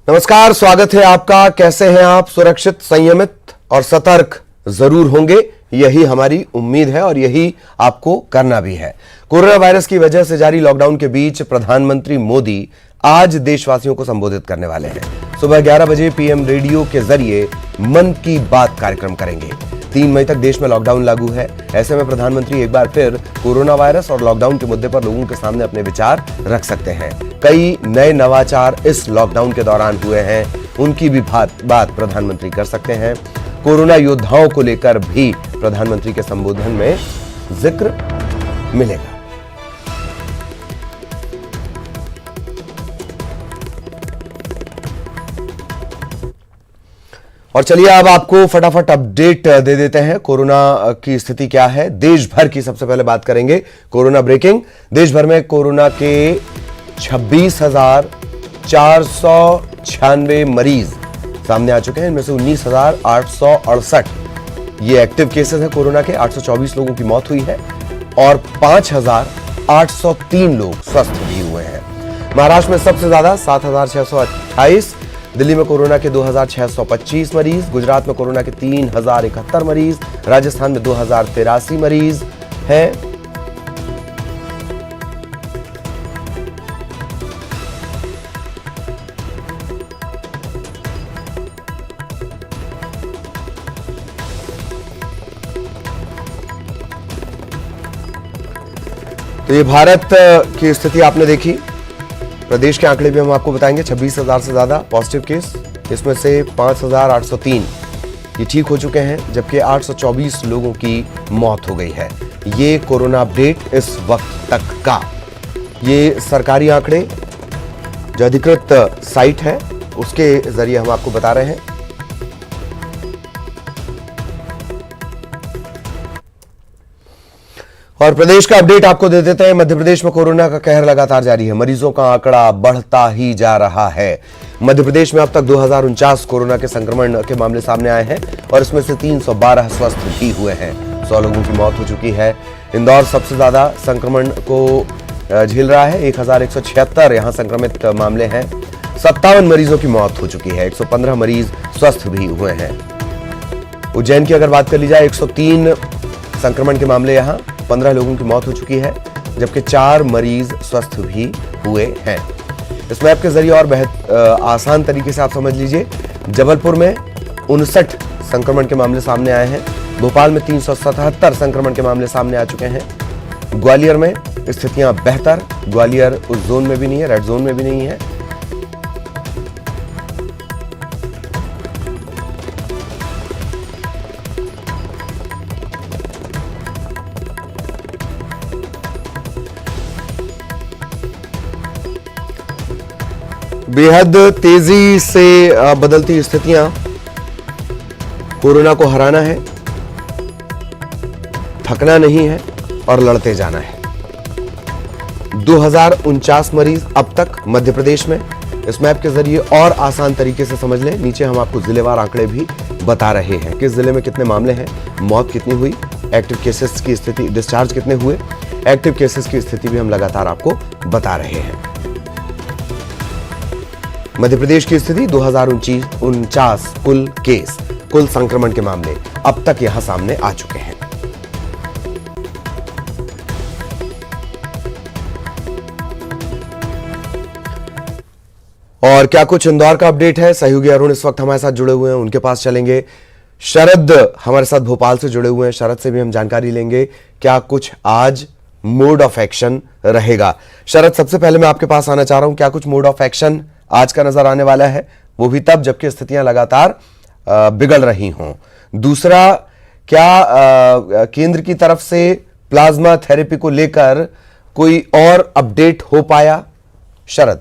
नमस्कार, स्वागत है आपका। कैसे हैं आप? सुरक्षित, संयमित और सतर्क जरूर होंगे, यही हमारी उम्मीद है और यही आपको करना भी है। कोरोना वायरस की वजह से जारी लॉकडाउन के बीच प्रधानमंत्री मोदी आज देशवासियों को संबोधित करने वाले हैं। सुबह 11 बजे पीएम रेडियो के जरिए मन की बात कार्यक्रम करेंगे। 3 मई तक देश में लॉकडाउन लागू है। ऐसे में प्रधानमंत्री एक बार फिर कोरोना वायरस और लॉकडाउन के मुद्दे पर लोगों के सामने अपने विचार रख सकते हैं। कई नए नवाचार इस लॉकडाउन के दौरान हुए हैं, उनकी भी बात प्रधानमंत्री कर सकते हैं। कोरोना योद्धाओं को लेकर भी प्रधानमंत्री के संबोधन में जिक्र मिलेगा। और चलिए अब आपको फटाफट अपडेट दे देते हैं। कोरोना की स्थिति क्या है देश भर की, सबसे पहले बात करेंगे कोरोना ब्रेकिंग। देश भर में कोरोना के 26,496 मरीज सामने आ चुके हैं। इनमें से 19,868 ये एक्टिव केसेस हैं कोरोना के। 824 लोगों की मौत हुई है और 5,803 लोग स्वस्थ भी हुए हैं। महाराष्ट्र में सबसे ज्यादा 7,628, दिल्ली में कोरोना के 2,625 मरीज, गुजरात में कोरोना के 3,071 मरीज, राजस्थान में 2,083 मरीज हैं। तो ये भारत की स्थिति आपने देखी। प्रदेश के आंकड़े भी हम आपको बताएंगे। 26,000 से ज्यादा पॉजिटिव केस, इसमें से 5,803 ये ठीक हो चुके हैं, जबकि 824 लोगों की मौत हो गई है। ये कोरोना अपडेट इस वक्त तक का। ये सरकारी आंकड़े जो अधिकृत साइट है उसके जरिए हम आपको बता रहे हैं। और प्रदेश का अपडेट आपको दे देते हैं। मध्य प्रदेश में कोरोना का कहर लगातार जारी है। मरीजों का आंकड़ा बढ़ता ही जा रहा है। मध्य प्रदेश में अब तक 2049 कोरोना के संक्रमण के मामले सामने आए हैं और इसमें से 312 स्वस्थ भी हुए हैं। 100 लोगों की मौत हो चुकी है। इंदौर सबसे ज्यादा संक्रमण को झेल रहा है। 1,176 यहां संक्रमित मामले हैं। 57 मरीजों की मौत हो चुकी है। 115 मरीज स्वस्थ भी हुए हैं। उज्जैन की अगर बात कर ली जाए, 103 संक्रमण के मामले यहां, 15 लोगों की मौत हो चुकी है, जबकि 4 मरीज स्वस्थ भी हुए हैं। इस मैप के जरिए और आसान तरीके से आप समझ लीजिए। जबलपुर में 59 संक्रमण के मामले सामने आए हैं। भोपाल में 377 संक्रमण के मामले सामने आ चुके हैं। ग्वालियर में स्थितियां बेहतर, ग्वालियर उस जोन में भी नहीं है, रेड जोन में भी नहीं है। बेहद तेजी से बदलती स्थितियां, कोरोना को हराना है, थकना नहीं है और लड़ते जाना है। 2049 मरीज अब तक मध्य प्रदेश में। इस मैप के जरिए और आसान तरीके से समझ लें। नीचे हम आपको जिलेवार आंकड़े भी बता रहे हैं। किस जिले में कितने मामले हैं, मौत कितनी हुई, एक्टिव केसेस की स्थिति, डिस्चार्ज कितने हुए, एक्टिव केसेस की स्थिति भी हम लगातार आपको बता रहे हैं। मध्य प्रदेश की स्थिति 2049 कुल केस, कुल संक्रमण के मामले अब तक यहां सामने आ चुके हैं। और क्या कुछ इंदौर का अपडेट है। सहयोगी अरुण इस वक्त हमारे साथ जुड़े हुए हैं, उनके पास चलेंगे। शरद हमारे साथ भोपाल से जुड़े हुए हैं, शरद से भी हम जानकारी लेंगे क्या कुछ आज मोड ऑफ एक्शन रहेगा। शरद, सबसे पहले मैं आपके पास आना चाह रहा हूं, क्या कुछ मोड ऑफ एक्शन आज का नजर आने वाला है, वो भी तब जबकि स्थितियां लगातार बिगड़ रही हों। दूसरा, क्या केंद्र की तरफ से प्लाज्मा थेरेपी को लेकर कोई और अपडेट हो पाया? शरद।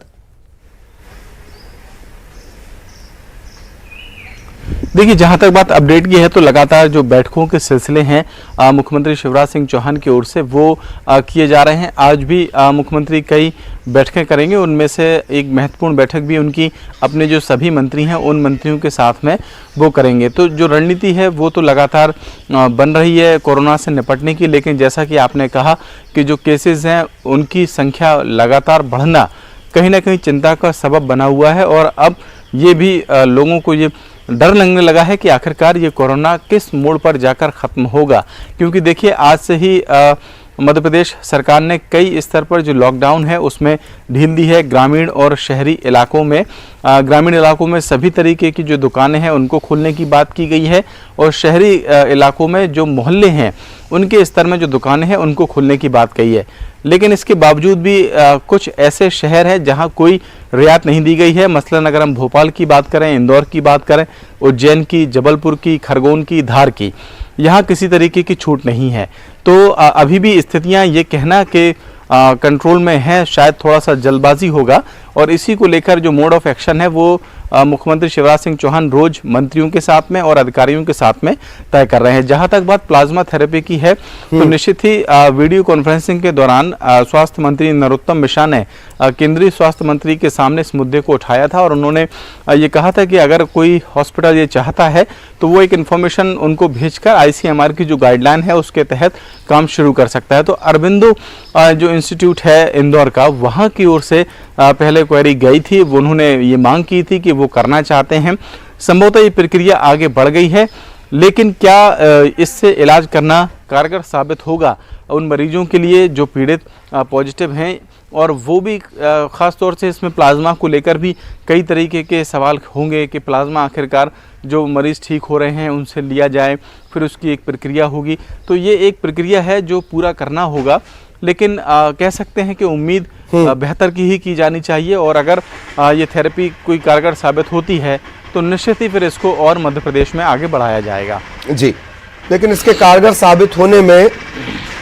देखिए, जहां तक बात अपडेट की है तो लगातार जो बैठकों के सिलसिले हैं मुख्यमंत्री शिवराज सिंह चौहान की ओर से वो किए जा रहे हैं। आज भी मुख्यमंत्री कई बैठकें करेंगे। उनमें से एक महत्वपूर्ण बैठक भी उनकी अपने जो सभी मंत्री हैं उन मंत्रियों के साथ में वो करेंगे। तो जो रणनीति है वो तो लगातार बन रही है कोरोना से निपटने की, लेकिन जैसा कि आपने कहा कि जो केसेस हैं उनकी संख्या लगातार बढ़ना कहीं ना कहीं चिंता का सबब बना हुआ है। और अब ये भी लोगों को ये डर लगने लगा है कि आखिरकार ये कोरोना किस मोड़ पर जाकर ख़त्म होगा। क्योंकि देखिए आज से ही मध्य प्रदेश सरकार ने कई स्तर पर जो लॉकडाउन है उसमें ढील दी है। ग्रामीण और शहरी इलाकों में ग्रामीण इलाकों में सभी तरीके की जो दुकानें हैं उनको खोलने की बात की गई है और शहरी इलाकों में जो मोहल्ले हैं उनके स्तर में जो दुकानें हैं उनको खोलने की बात कही है। लेकिन इसके बावजूद भी कुछ ऐसे शहर हैं जहां कोई रियायत नहीं दी गई है। मसलन अगर हम भोपाल की बात करें, इंदौर की बात करें, उज्जैन की, जबलपुर की, खरगोन की, धार की, यहाँ किसी तरीके की छूट नहीं है। तो अभी भी स्थितियाँ ये कहना कि कंट्रोल में है शायद थोड़ा सा जल्दबाजी होगा और इसी को लेकर जो मोड ऑफ एक्शन है वो मुख्यमंत्री शिवराज सिंह चौहान रोज मंत्रियों के साथ में और अधिकारियों के साथ में तय कर रहे हैं। जहां तक बात प्लाज्मा थेरेपी की है तो निश्चित ही वीडियो कॉन्फ्रेंसिंग के दौरान स्वास्थ्य मंत्री नरोत्तम मिश्रा ने केंद्रीय स्वास्थ्य मंत्री के सामने इस मुद्दे को उठाया था और उन्होंने ये कहा था कि अगर कोई हॉस्पिटल ये चाहता है तो वो एक इन्फॉर्मेशन उनको भेजकर ICMR की जो गाइडलाइन है उसके तहत काम शुरू कर सकता है। तो अरबिंदो जो इंस्टीट्यूट है इंदौर का, वहाँ की ओर से पहले क्वेरी गई थी, उन्होंने ये मांग की थी कि वो करना चाहते हैं। संभवतः ये प्रक्रिया आगे बढ़ गई है, लेकिन क्या इससे इलाज करना कारगर साबित होगा उन मरीजों के लिए जो पीड़ित पॉजिटिव हैं और वो भी ख़ास तौर से इसमें प्लाज्मा को लेकर भी कई तरीके के सवाल होंगे कि प्लाज्मा आखिरकार जो मरीज़ ठीक हो रहे हैं उनसे लिया जाए, फिर उसकी एक प्रक्रिया होगी। तो ये एक प्रक्रिया है जो पूरा करना होगा, लेकिन कह सकते हैं कि उम्मीद बेहतर की जानी चाहिए और अगर ये थेरेपी कोई कारगर साबित होती है तो निश्चित ही फिर इसको और मध्य प्रदेश में आगे बढ़ाया जाएगा। जी, लेकिन इसके कारगर साबित होने में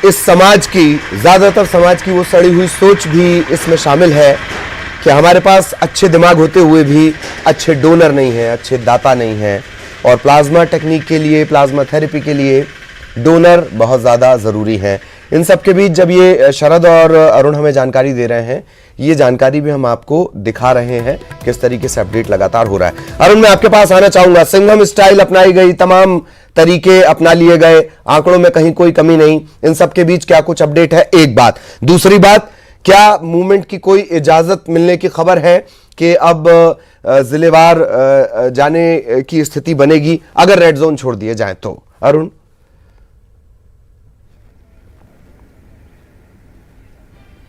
इस समाज की, ज़्यादातर समाज की वो सड़ी हुई सोच भी इसमें शामिल है कि हमारे पास अच्छे दिमाग होते हुए भी अच्छे डोनर नहीं हैं, अच्छे दाता नहीं हैं और प्लाज्मा टेक्निक के लिए, प्लाज्मा थेरेपी के लिए डोनर बहुत ज़्यादा ज़रूरी हैं। इन सब के बीच जब ये शरद और अरुण हमें जानकारी दे रहे हैं, ये जानकारी भी हम आपको दिखा रहे हैं किस तरीके से अपडेट लगातार हो रहा है। अरुण, मैं आपके पास आना चाहूंगा। सिंघम स्टाइल अपनाई गई, तमाम तरीके अपना लिए गए, आंकड़ों में कहीं कोई कमी नहीं, इन सब के बीच क्या कुछ अपडेट है? एक बात। दूसरी बात, क्या मूवमेंट की कोई इजाजत मिलने की खबर है कि अब जिलेवार जाने की स्थिति बनेगी अगर रेड जोन छोड़ दिए जाए तो? अरुण,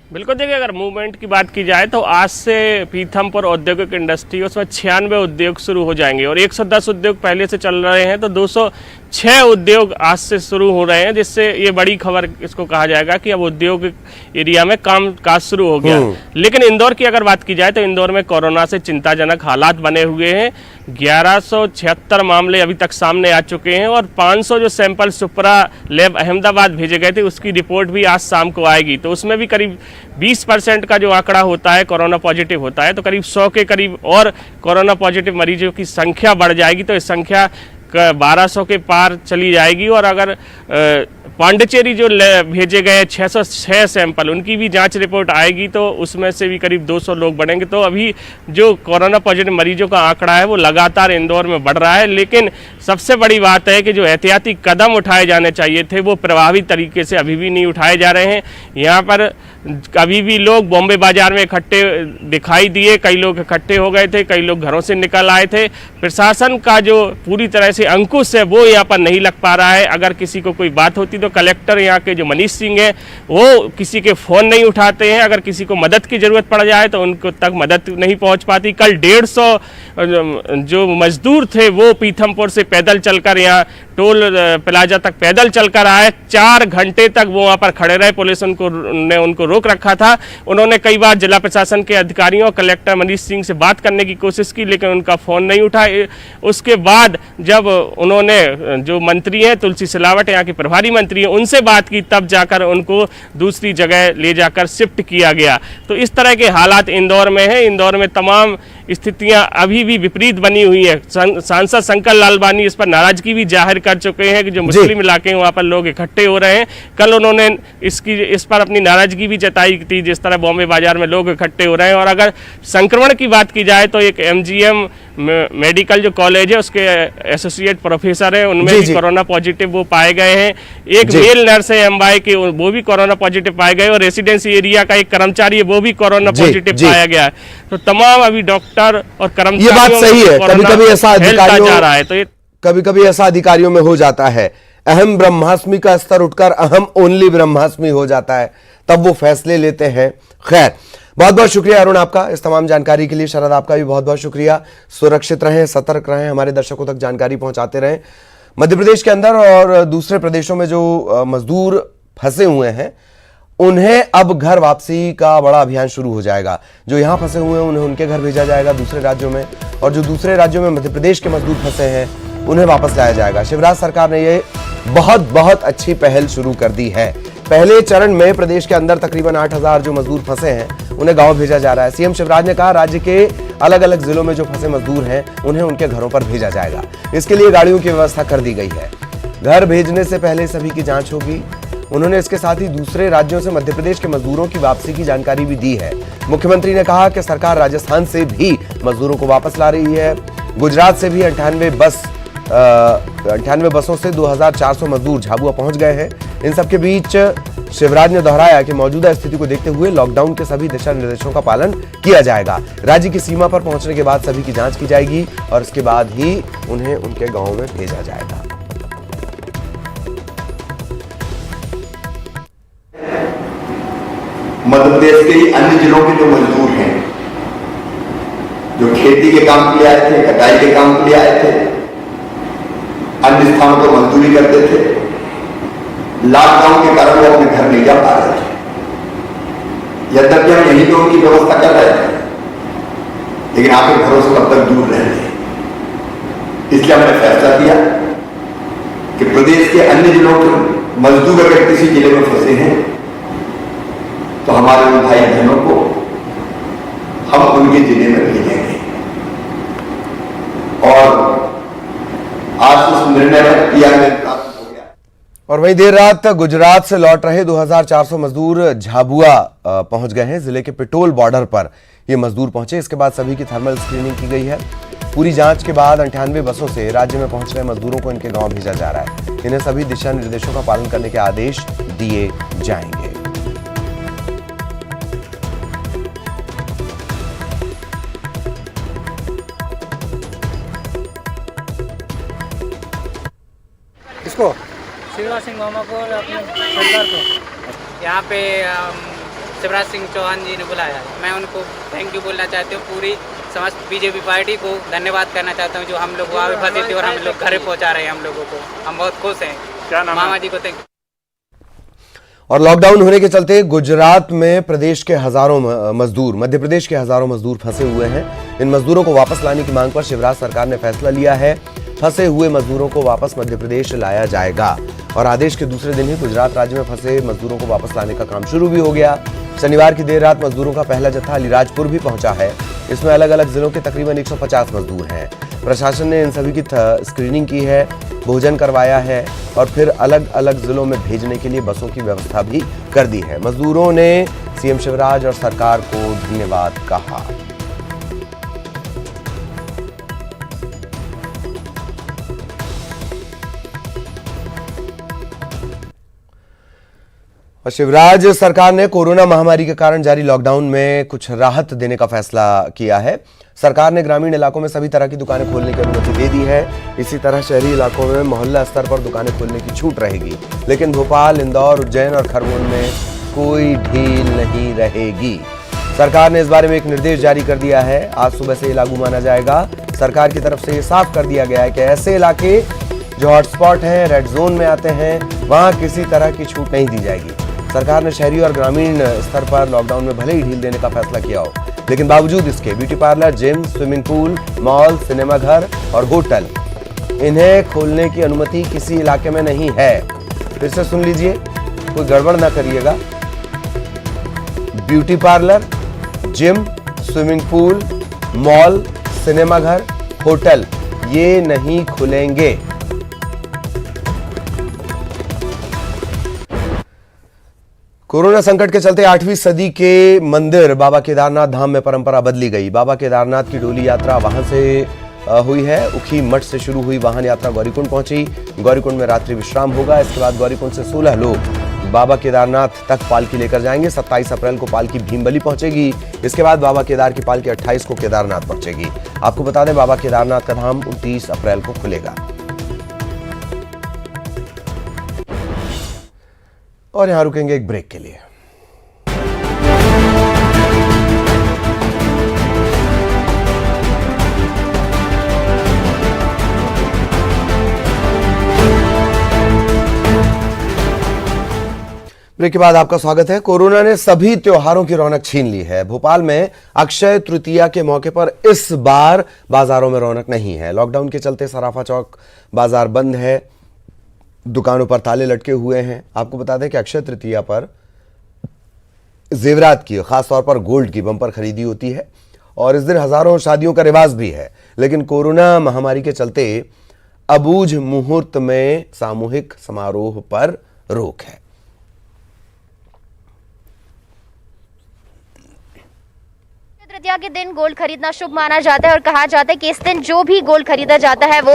बिल्कुल, देखिए अगर मूवमेंट की बात की जाए तो आज से पीथमपुर औद्योगिक इंडस्ट्री उसमें 96 उद्योग शुरू हो जाएंगे और 110 उद्योग पहले से चल रहे हैं तो 206 उद्योग आज से शुरू हो रहे हैं, जिससे ये बड़ी खबर इसको कहा जाएगा कि अब उद्योग एरिया में काम काज शुरू हो गया। लेकिन इंदौर की अगर बात की जाए तो इंदौर में कोरोना से चिंताजनक हालात बने हुए हैं। 1176 मामले अभी तक सामने आ चुके हैं और 500 जो सैंपल सुपरा लैब अहमदाबाद भेजे गए थे उसकी रिपोर्ट भी आज शाम को आएगी। तो उसमें भी करीब 20% का जो आंकड़ा होता है कोरोना पॉजिटिव होता है, तो करीब 100 के करीब और कोरोना पॉजिटिव मरीजों की संख्या बढ़ जाएगी तो इस संख्या 1200 के पार चली जाएगी। और अगर पांडिचेरी जो भेजे गए 606 सैंपल उनकी भी जांच रिपोर्ट आएगी तो उसमें से भी करीब 200 लोग बढ़ेंगे। तो अभी जो कोरोना पॉजिटिव मरीजों का आंकड़ा है वो लगातार इंदौर में बढ़ रहा है। लेकिन सबसे बड़ी बात है कि जो एहतियाती कदम उठाए जाने चाहिए थे वो प्रभावी तरीके से अभी भी नहीं उठाए जा रहे हैं। यहाँ पर अभी भी लोग बॉम्बे बाजार में इकट्ठे दिखाई दिए, कई लोग इकट्ठे हो गए थे, कई लोग घरों से निकल आए थे। प्रशासन का जो पूरी तरह से अंकुश है वो यहाँ पर नहीं लग पा रहा है। अगर किसी को कोई बात होती तो कलेक्टर यहाँ के जो मनीष सिंह हैं वो किसी के फ़ोन नहीं उठाते हैं। अगर किसी को मदद की ज़रूरत पड़ जाए तो उनको तक मदद नहीं पहुँच पाती। कल 150 जो मजदूर थे वो पीथमपुर से पैदल चलकर यहाँ टोल प्लाजा तक पैदल चलकर आए। 4 घंटे तक वो वहाँ पर खड़े रहे, पुलिस ने उनको रोक रखा था। उन्होंने कई बार जिला प्रशासन के अधिकारियों, कलेक्टर मनीष सिंह से बात करने की कोशिश की लेकिन उनका फ़ोन नहीं उठा। उसके बाद जब उन्होंने जो मंत्री हैं तुलसी सिलावट, यहाँ के प्रभारी मंत्री हैं, उनसे बात की तब जाकर उनको दूसरी जगह ले जाकर शिफ्ट किया गया। तो इस तरह के हालात इंदौर में हैं। इंदौर में तमाम स्थितियां अभी भी विपरीत बनी हुई है। सांसद शंकर लालवानी इस पर नाराजगी भी जाहिर कर चुके हैं कि जो मुस्लिम इलाके हैं वहाँ पर लोग इकट्ठे हो रहे हैं। कल उन्होंने इस पर अपनी नाराजगी भी जताई थी जिस तरह बॉम्बे बाजार में लोग इकट्ठे हो रहे हैं। और अगर संक्रमण की बात की जाए तो एक MGM मेडिकल जो कॉलेज है उसके एसोसिएट प्रोफेसर हैं, उनमें भी कोरोना पॉजिटिव वो पाए गए हैं। एक मेल नर्स है MY के, वो भी कोरोना पॉजिटिव पाए गए और रेसिडेंसी एरिया का एक कर्मचारी है वो भी कोरोना पॉजिटिव पाया गया है। तो तमाम अभी डॉक्टर डॉक्टर और कर्मचारी ये बात सही है, कभी-कभी ऐसा अधिकारियों जा रहा है, तो ये कभी-कभी ऐसा अधिकारियों में हो जाता है, अहम ब्रह्मास्मि का स्तर उठकर अहम ओनली ब्रह्मास्मि हो जाता है, तब वो फैसले लेते हैं। खैर, बहुत बहुत शुक्रिया अरुण आपका इस तमाम जानकारी के लिए। शरद आपका भी बहुत बहुत शुक्रिया। सुरक्षित रहें, सतर्क रहें, हमारे दर्शकों तक जानकारी पहुंचाते रहें। मध्य प्रदेश के अंदर और दूसरे प्रदेशों में जो मजदूर फंसे हुए हैं उन्हें अब घर वापसी का बड़ा अभियान शुरू हो जाएगा। जो यहां फंसे हुए हैं उन्हें उनके घर भेजा जाएगा दूसरे राज्यों में, और जो दूसरे राज्यों में मध्य प्रदेश के मजदूर फंसे हैं उन्हें वापस लाया जाएगा। शिवराज सरकार ने ये बहुत अच्छी पहल शुरू कर दी है। पहले चरण में प्रदेश के अंदर तकरीबन 8,000 जो मजदूर फंसे हैं उन्हें गांव भेजा जा रहा है। सीएम शिवराज ने कहा राज्य के अलग अलग जिलों में जो फंसे मजदूर हैं उन्हें उनके घरों पर भेजा जाएगा। इसके लिए गाड़ियों की व्यवस्था कर दी गई है। घर भेजने से पहले सभी की जांच होगी। उन्होंने इसके साथ ही दूसरे राज्यों से मध्य प्रदेश के मजदूरों की वापसी की जानकारी भी दी है। मुख्यमंत्री ने कहा कि सरकार राजस्थान से भी मजदूरों को वापस ला रही है। गुजरात से भी 98 बसों से 2,400 मजदूर झाबुआ पहुंच गए हैं। इन सबके बीच शिवराज ने दोहराया कि मौजूदा स्थिति को देखते हुए लॉकडाउन के सभी दिशा निर्देशों का पालन किया जाएगा। राज्य की सीमा पर पहुंचने के बाद सभी की जांच की जाएगी और इसके बाद ही उन्हें उनके गांव में भेजा जाएगा। मध्य प्रदेश के अन्य जिलों के जो मजदूर हैं, जो खेती के काम के लिए आए थे, कटाई के काम के लिए आए थे, अन्य स्थानों पर मजदूरी करते थे, लॉकडाउन के कारण वो अपने घर नहीं जा पा रहे थे। यद्यपि हम यहीं पर उनकी व्यवस्था कर रहे थे, लेकिन आपके घरों से कब तक दूर रहे थे। इसलिए हमने फैसला किया कि प्रदेश के अन्य जिलों के मजदूर अगर किसी जिले में फंसे हैं तो हमारे उन भाई बहनों को हम उनके जिले में भेजेंगे। और आज उस निर्णय में क्रियान्वयन प्राप्त हो गया। और वहीं देर रात गुजरात से लौट रहे 2,400 मजदूर झाबुआ पहुंच गए हैं। जिले के पिटोल बॉर्डर पर ये मजदूर पहुंचे। इसके बाद सभी की थर्मल स्क्रीनिंग की गई है। पूरी जांच के बाद 98 बसों से राज्य में पहुंच रहे मजदूरों को इनके गांव भेजा जा रहा है। इन्हें सभी दिशा निर्देशों का पालन करने के आदेश दिए जाएंगे। इसको शिवराज सिंह मामा को और अपने सरकार को यहाँ पे शिवराज सिंह चौहान जी ने बुलाया है। मैं उनको थैंक यू बोलना चाहती हूँ। पूरी समस्त बीजेपी पार्टी को धन्यवाद करना चाहता हूँ जो हम लोग वहाँ पे फंसे थे और हम लोग घर पहुँचा रहे हैं हम लोगों को। हम बहुत खुश हैं। क्या नाम मामा जी को थैंक। और लॉकडाउन होने के चलते गुजरात में प्रदेश के हजारों मजदूर, मध्य प्रदेश के हजारों मजदूर फंसे हुए हैं। इन मजदूरों को वापस लाने की मांग पर शिवराज सरकार ने फैसला लिया है। फंसे हुए मजदूरों को वापस मध्य प्रदेश लाया जाएगा और आदेश के दूसरे दिन ही गुजरात राज्य में फंसे मजदूरों को वापस लाने का काम शुरू भी हो गया। शनिवार की देर रात मजदूरों का पहला जत्था अलीराजपुर भी पहुंचा है। इसमें अलग अलग जिलों के तकरीबन 150 मजदूर हैं। प्रशासन ने इन सभी की स्क्रीनिंग की है, भोजन करवाया है और फिर अलग अलग जिलों में भेजने के लिए बसों की व्यवस्था भी कर दी है। मजदूरों ने सीएम शिवराज और सरकार को धन्यवाद कहा। और शिवराज सरकार ने कोरोना महामारी के कारण जारी लॉकडाउन में कुछ राहत देने का फैसला किया है। सरकार ने ग्रामीण इलाकों में सभी तरह की दुकानें खोलने की अनुमति दे दी है। इसी तरह शहरी इलाकों में मोहल्ला स्तर पर दुकानें खोलने की छूट रहेगी, लेकिन भोपाल, इंदौर, उज्जैन और खरगोन में कोई ढील नहीं रहेगी। सरकार ने इस बारे में एक निर्देश जारी कर दिया है। आज सुबह से ये लागू माना जाएगा। सरकार की तरफ से ये साफ कर दिया गया है कि ऐसे इलाके जो हॉटस्पॉट हैं, रेड जोन में आते हैं, वहां किसी तरह की छूट नहीं दी जाएगी। सरकार ने शहरी और ग्रामीण स्तर पर लॉकडाउन में भले ही ढील देने का फैसला किया हो, लेकिन बावजूद इसके beauty parlour, gym, swimming pool, mall, cinema घर और होटल, इन्हें खोलने की अनुमति किसी इलाके में नहीं है। फिर से सुन लीजिए, कोई गड़बड़ ना करिएगा। Beauty parlour, gym, swimming pool, mall, cinema घर, होटल, ये नहीं खुलेंगे। कोरोना संकट के चलते 8वीं सदी के मंदिर बाबा केदारनाथ धाम में परंपरा बदली गई। बाबा केदारनाथ की डोली यात्रा वहां से हुई है। उखी मठ से शुरू हुई वाहन यात्रा गौरीकुंड पहुंची। गौरीकुंड में रात्रि विश्राम होगा। इसके बाद गौरीकुंड से 16 लोग बाबा केदारनाथ तक पालकी लेकर जाएंगे। 27 अप्रैल को पालकी भीमबली पहुंचेगी। इसके बाद बाबा केदार की पालकी 28 को केदारनाथ पहुंचेगी। आपको बता दें, बाबा केदारनाथ का धाम 29 अप्रैल को खुलेगा। और यहां रुकेंगे एक ब्रेक के लिए। ब्रेक के बाद आपका स्वागत है। कोरोना ने सभी त्योहारों की रौनक छीन ली है। भोपाल में अक्षय तृतीया के मौके पर इस बार बाजारों में रौनक नहीं है। लॉकडाउन के चलते सराफा चौक बाजार बंद है, दुकानों पर ताले लटके हुए हैं। आपको बता दें कि अक्षय तृतीया पर जेवरात की, खासतौर पर गोल्ड की बम्पर खरीदी होती है और इस दिन हजारों शादियों का रिवाज भी है। लेकिन कोरोना महामारी के चलते अबूझ मुहूर्त में सामूहिक समारोह पर रोक है। तृतीया के दिन गोल्ड खरीदना शुभ माना जाता है और कहा जाता है कि इस दिन जो भी गोल्ड खरीदा जाता है वो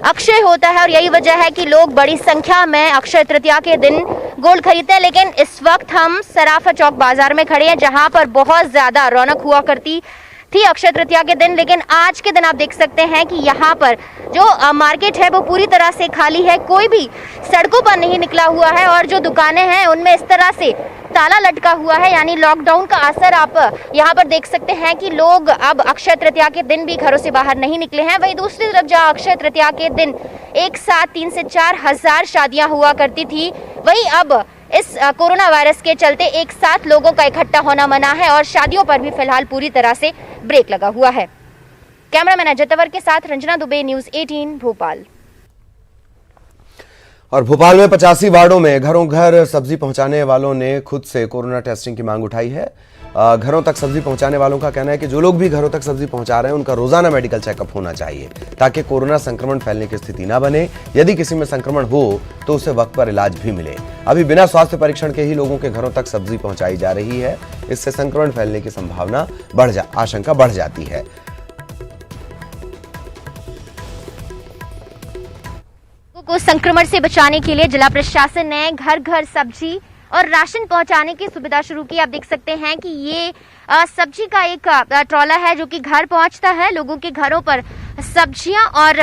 अक्षय होता है और यही वजह है कि लोग बड़ी संख्या में अक्षय तृतीया के दिन गोल्ड खरीदते हैं। लेकिन इस वक्त हम सराफा चौक बाजार में खड़े हैं, जहां पर बहुत ज्यादा रौनक हुआ करती थी अक्षय तृतीया के दिन। लेकिन आज के दिन आप देख सकते हैं कि यहाँ पर जो मार्केट है वो पूरी तरह से खाली है, कोई भी सड़कों पर नहीं निकला हुआ है और जो दुकानें हैं उनमें इस तरह से ताला लटका हुआ है, यानी लॉकडाउन का असर आप यहाँ पर देख सकते हैं कि लोग अब अक्षय तृतीया के दिन भी घरों से बाहर नहीं निकले हैं। वहीं दूसरी तरफ जहाँ अक्षय तृतीया के दिन एक साथ 3 से 4 हजार शादियां हुआ करती थी, वहीं अब इस कोरोना वायरस के चलते एक साथ लोगों का इकट्ठा होना मना है और शादियों पर भी फिलहाल पूरी तरह से ब्रेक लगा हुआ है। कैमरामैन अजय तंवर के साथ रंजना दुबे, न्यूज़ 18 भोपाल। और भोपाल में 85 वार्डों में घरों घर सब्जी पहुंचाने वालों ने खुद से कोरोना टेस्टिंग की मांग उठाई है। घरों तक सब्जी पहुंचाने वालों का कहना है कि जो लोग भी घरों तक सब्जी पहुंचा रहे हैं उनका रोजाना मेडिकल चेकअप होना चाहिए ताकि कोरोना संक्रमण फैलने की स्थिति ना बने। यदि किसी में संक्रमण हो तो उसे वक्त पर इलाज भी मिले। अभी बिना स्वास्थ्य परीक्षण के ही लोगों के घरों तक सब्जी पहुंचाई जा रही है। इससे संक्रमण फैलने की संभावना आशंका बढ़ जाती है। को संक्रमण से बचाने के लिए जिला प्रशासन ने घर घर सब्जी और राशन पहुंचाने की सुविधा शुरू की। आप देख सकते हैं कि ये सब्जी का एक ट्रॉला है जो कि घर पहुंचता है, लोगों के घरों पर सब्जियां और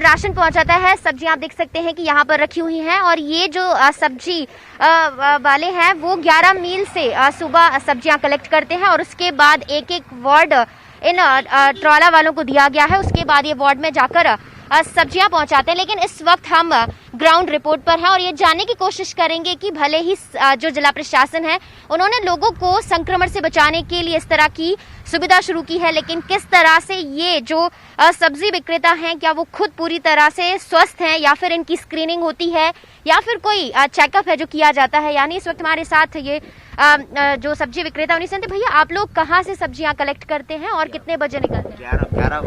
राशन पहुंचाता है। सब्जियां आप देख सकते हैं कि यहाँ पर रखी हुई हैं और ये जो सब्जी वाले हैं वो 11 मील से सुबह सब्जियां कलेक्ट करते हैं और उसके बाद एक एक वार्ड इन ट्रॉला वालों को दिया गया है। उसके बाद ये वार्ड में जाकर सब्जियां पहुंचाते हैं। लेकिन इस वक्त हम ग्राउंड रिपोर्ट पर हैं और ये जानने की कोशिश करेंगे कि भले ही जो जिला प्रशासन है उन्होंने लोगों को संक्रमण से बचाने के लिए इस तरह की सुविधा शुरू की है, लेकिन किस तरह से ये जो सब्जी विक्रेता हैं क्या वो खुद पूरी तरह से स्वस्थ हैं या फिर इनकी स्क्रीनिंग होती है या फिर कोई चेकअप है जो किया जाता है। यानी इस वक्त हमारे साथ ये जो सब्जी विक्रेता उन्हीं से भैया, आप लोग कहाँ से सब्जियां कलेक्ट करते हैं और कितने बजे निकलते हैं?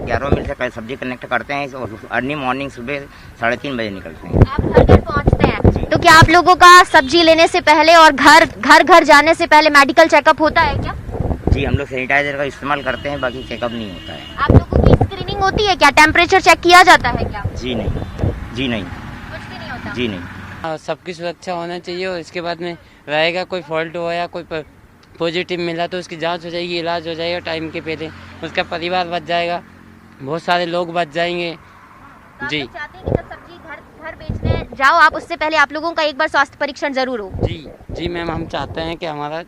11 मील से सब्जी कलेक्ट करते हैं और अर्ली मॉर्निंग सुबह 3:30 बजे निकलते हैं। आप घर घर पहुँचते हैं, तो क्या आप लोगों का सब्जी लेने से पहले और घर जाने से पहले मेडिकल चेकअप होता है क्या? जी, हम लोग सैनिटाइजर का इस्तेमाल करते हैं, बाकी चेकअप नहीं होता है। आप लोगों की स्क्रीनिंग होती है क्या? टेम्परेचर चेक किया जाता है क्या? जी नहीं, जी नहीं, कुछ भी नहीं होता। जी नहीं। सबकी सुरक्षा होना चाहिए और इसके बाद में रहेगा कोई फॉल्ट हुआ या कोई पॉजिटिव मिला तो उसकी जांच हो जाएगी, इलाज हो जाएगा टाइम के पहले, उसका परिवार बच जाएगा, बहुत सारे लोग बच जाएंगे। तो जी, आप चाहते हैं कि जब सब्जी घर बेचने जाओ आप उससे पहले आप लोगों का एक बार स्वास्थ्य परीक्षण जरूर हो? जी मैम, हम चाहते हैं कि हमारा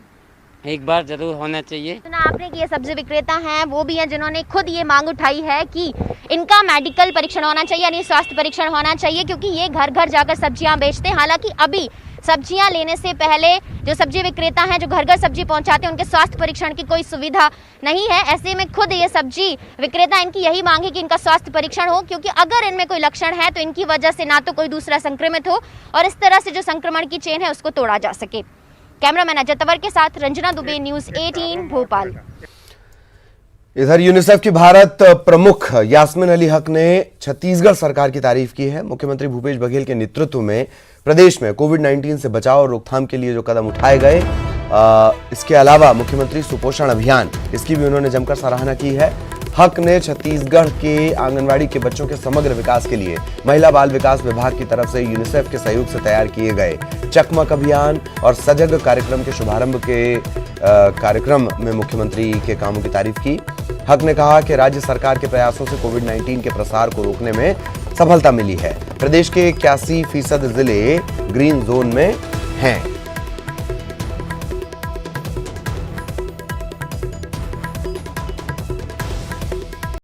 एक बार जरूर होना चाहिए। सुना आपने कि ये सब्जी विक्रेता हैं, वो भी हैं जिन्होंने खुद ये मांग उठाई है कि इनका मेडिकल परीक्षण होना चाहिए, यानी स्वास्थ्य परीक्षण होना चाहिए, क्योंकि ये घर घर जाकर सब्जियां बेचते हैं। हालांकि अभी सब्जियां लेने से पहले जो सब्जी विक्रेता हैं जो घर घर सब्जी पहुंचाते हैं उनके स्वास्थ्य परीक्षण की कोई सुविधा नहीं है। ऐसे में खुद ये सब्जी विक्रेता इनकी यही मांग है कि इनका स्वास्थ्य परीक्षण हो, क्योंकि अगर इनमें कोई लक्षण है तो इनकी वजह से ना तो कोई दूसरा संक्रमित हो और इस तरह से जो संक्रमण की चेन है उसको तोड़ा जा सके। कैमरामैन अजय तंवर के साथ रंजना दुबे, न्यूज़ 18 भोपाल। इधर यूनिसेफ की भारत प्रमुख यास्मीन अली हक ने छत्तीसगढ़ सरकार की तारीफ की है। मुख्यमंत्री भूपेश बघेल के नेतृत्व में प्रदेश में कोविड-19 से बचाव और रोकथाम के लिए जो कदम उठाए गए, इसके अलावा मुख्यमंत्री सुपोषण अभियान, इसकी भी उन्होंने जमकर सराहना की है। हक ने छत्तीसगढ़ के आंगनवाड़ी के बच्चों के समग्र विकास के लिए महिला बाल विकास विभाग की तरफ से यूनिसेफ के सहयोग से तैयार किए गए चकमक अभियान और सजग कार्यक्रम के शुभारंभ के कार्यक्रम में मुख्यमंत्री के कामों की तारीफ की। हक ने कहा कि राज्य सरकार के प्रयासों से कोविड-19 के प्रसार को रोकने में सफलता मिली है। प्रदेश के 81% जिले ग्रीन जोन में हैं।